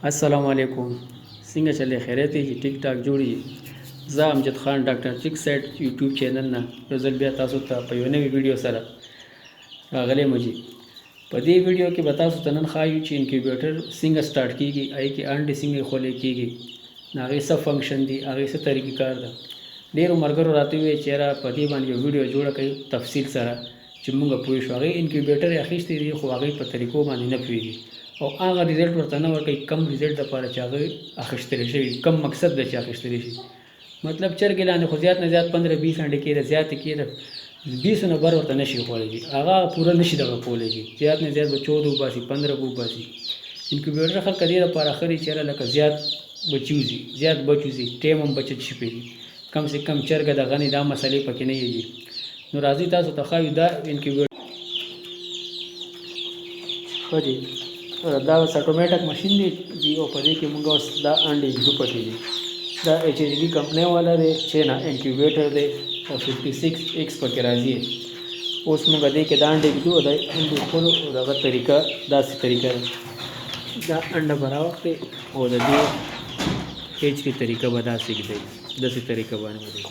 السلام علیکم. څنګه چلې خیریت یې ټیک ټاک جوړي. زه امجد خان ډاکټر چیک سیټ یوټیوب چینل نه یو ځل بیا تاسو ته په یو نوې ویډیو سره راغلی مجي. په دې ویډیو کې به تاسو ته نن ښایو چې انکیوبیټر څنګه سٹارټ کیږي، هغې کې انډې څنګه ایښودل کیږي، هغې څه فنکشن دي، هغې څه طریقې کار ده. ډېرو ملګرو راته وویل چې یاره په دې باندې یو ویډیو جوړه کړئ تفصیل سره چې موږ پوه شو. هغې انکیوبیټر یې اخیستی دي خو هغې په طریقو باندې نه پوهېږي او هغه ریزلټ ورته نه ورکوي کم ریزلټ دپاره چې هغه اخیستلی شوي، کم مقصد ده چې اخیستلی شي. مطلب چرګې لاندې خو زیات نه زیات 15-20 انډې کېده، زیاتې کېده 20 نه بر ورته نشي خوړلی، هغه پوره نشي دغه کولی شي. زیات نه زیات به 14 وباسي، 15 به وباسي. انکیوبیټر خلک دې دپاره ښه دي چې یاره لکه زیات بچي وځي، زیات بچ وځي، ټیم هم بچت شي پرې، کم سے کم چرګه دغه نه دا مسلې پکې نه یېږي. نو راځئ تاسو ته ښایو دا انکیوبیټر ښه دی. دا اوس اټومیټک مشین دی او په دې کې موږ اوس دا انډې ږدو پکې دي. دا HHD کمپنۍ والا دی، چینا انکیوبیټر دی او 56X پکې راځي. اوس موږ دې کې دا انډې ږدو او د انډې ایښودو دغه طریقه داسې طریقه ده. دا انډه به راوخلې او د دې HD طریقه به داسې ږدئ، داسې طریقه باندې به دی.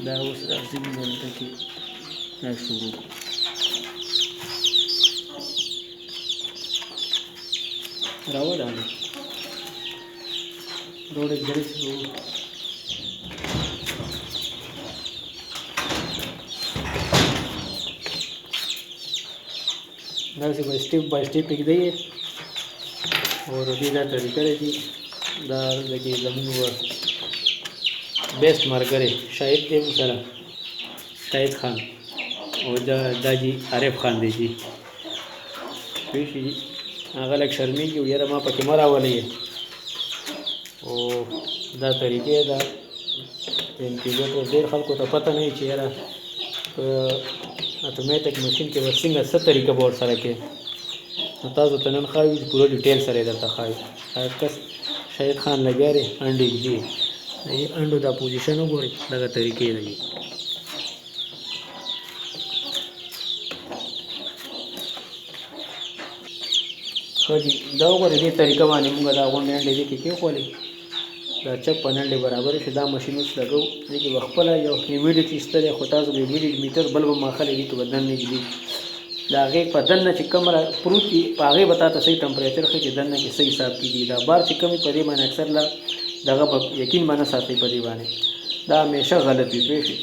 دا اوس راځي موږ دلته کې دا شروع کړو. راوډانه روډ جری شروع داسې به سټیپ بای سټیپ کېږدئ او د دې دا طریقه دی. دا لکه زموږ بیسټ ملګری شاهد دی سره، شاهد خان او دا جی عارف خان دی جی پوه شي. هغه لږ شرمېږي او یاره ما پکې مه راولئ. او دا طریقې ده انکیوبیټر. ډېر خلکو ته پته نه وي چې یاره په اټومیټک مشین کې به څنګه څه طریقه به ورسره کوې. نو تاسو ته نن ښایو چې پوره ډیټیل سره یې درته ښایو. کس شاهد خان لګیا دی انډې ږدي، د دې انډو دا پوزیشن وګورئ، دغه طریقې دی. ښه دي. دا وګورئ دې طریقه باندې موږ دا غونډې انډې دې کې کېښولې، دا چپ په انډې برابرې شي. دا مشین اوس لګوو، دې کې به خپله یو هیومیډیټي ایستلی، خو تاسو به هیومیډیټي میټر بل به ماښلی دي که به دننه ږدي. د هغې په دننه چې کوم پروت وي په هغې به تا ته صحیح ټمپریچر ښایي چې دننه کې څه حساب کېږي. دا بار چې کوم وي په دې باندې اکثر لا دغه به یقین به نه ساتئ په دې باندې، دا همیشه غلط وي پوه شئ.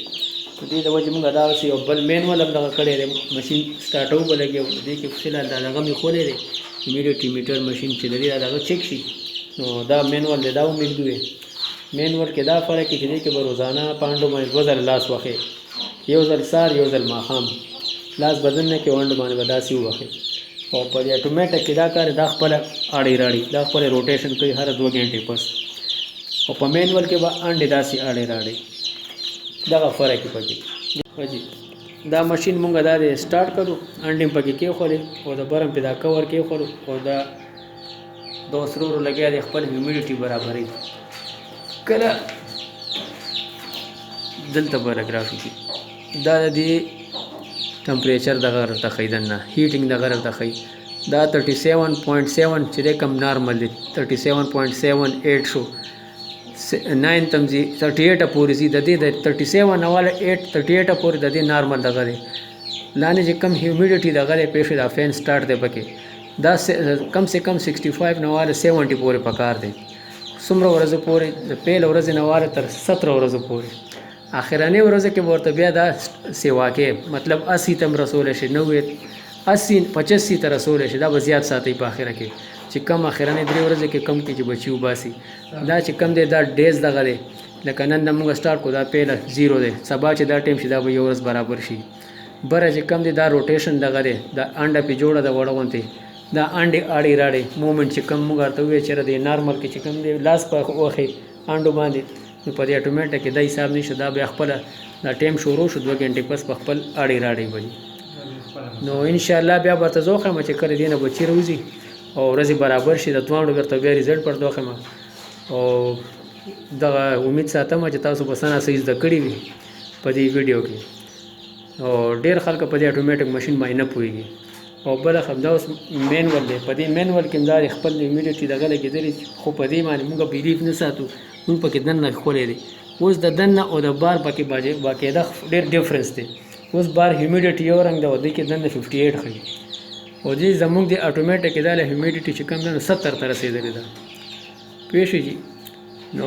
په دې د وجې مونږ داسې یو بل مینول هم دغه کړی دی، مشین سټارټو به لګیا و، دې کې فلحال دا دغه مې ایښولی دی هیومیډیټي میټر مشین چې د دې دغه چیک شي. نو دا مینول دی، دا هم ایږدو دی. مینول کې دا فرق دی چې دې کې به روزانه په انډو باندې 2 ځله لاس وښئ، یو ځل سهار یو ځل ماښام. لاس بدن نه کې انډو باندې به داسې ووښئ. او په دې اټومیټک کې دا کار دا خپله اړې راړې، دا خپله روټیشن کوي هر 2 غنټې پس. او په مینول کې به انډې داسې اړې راړې، دغه فرق یې پکې. دا مشین مونږ دا دی سټارټ کړو، انډې هم پکې کېښولې او د بر هم پې دا کور کېښولو او دا اوس ورو ورو لګیا دی خپل هیومیډیټي برابروي. کله دلته به لږ راشي، دا د دې ټمپریچر دغه درته ښایي، دننه هیټینګ دغه درته ښایي. دا 37.7 چې دی کم نارمل دی، 37.78 شو، 9 تم ځي 38 پورې ځي. د دې د 37 نه واله 38 پورې د دې نارمل دغه دی. لاندې چې کم هیومیډیټي دغه دی پېښې دا فین سټارټ دی پکې، دا کم سے کم 65 نه واله 70 پورې پکار دی. څومره ورځو پورې؟ د پیل ورځې نه واله تر 17 ورځو پورې. اخرنۍ ورځو کې به ورته بیا دا سیوا کې مطلب 80 ته هم رسولی شي، 90 80 85 ته رسولی شي. دا به زیات ساتئ په اخره کې چې کم اخرنۍ 3 ورځې کې کم کې چې بچي وباسي. دا چې کم دی دا ډیز دغه دی، لکه نن د موږ سټارټ کړو دا پیله 0 دی، سبا چې دا ټایم شي دا به یو ورځ برابر شي. بره چې کم دی دا روټیشن دغه دی، دا انډه پې جوړه ده وړه غوندې، دا انډې اړې راړې مومنټ چې کم موږ ورته وویل چې د نارمل کې چې کم دی لاس په وښې انډو باندې، نو په دې اټومیټک کې دا حساب نشته. دا بیا خپله دا ټایم شروع شو 2 غنټې پس په خپل اړې راړې وځي. نو انشاءالله بیا به ته زه وښیم چې کله دې نه بچي راوځي او ورځې برابر شي، د دواړو درته بیا ریزلټ پر دوښیم. او دغه امید ساتم چې تاسو به څه ناڅه زده کړي وي په دې ویډیو کې. او ډېر خلک په دې اټومیټک ماشین باندې نه پوهېږي. او بله خبره دا اوس مینول دی. په دې مینول کې هم دا د خپل هیومیډیټي دغه لګېدلی خو په دې باندې موږ بیلیف نه ساتو، موږ پکې دننه ښکلی دی. اوس د دننه او د بار پکې باقاعده ډېر ډفرنس دی. اوس بار هیومیډیټي یو رنګ ده او دې کې دننه 58 ښیي، او دې زموږ د اټومیټیک دا له هیومیډیټي چې کوم ده نو 70 ته رسېدلې ده. پوه شوې جي. نو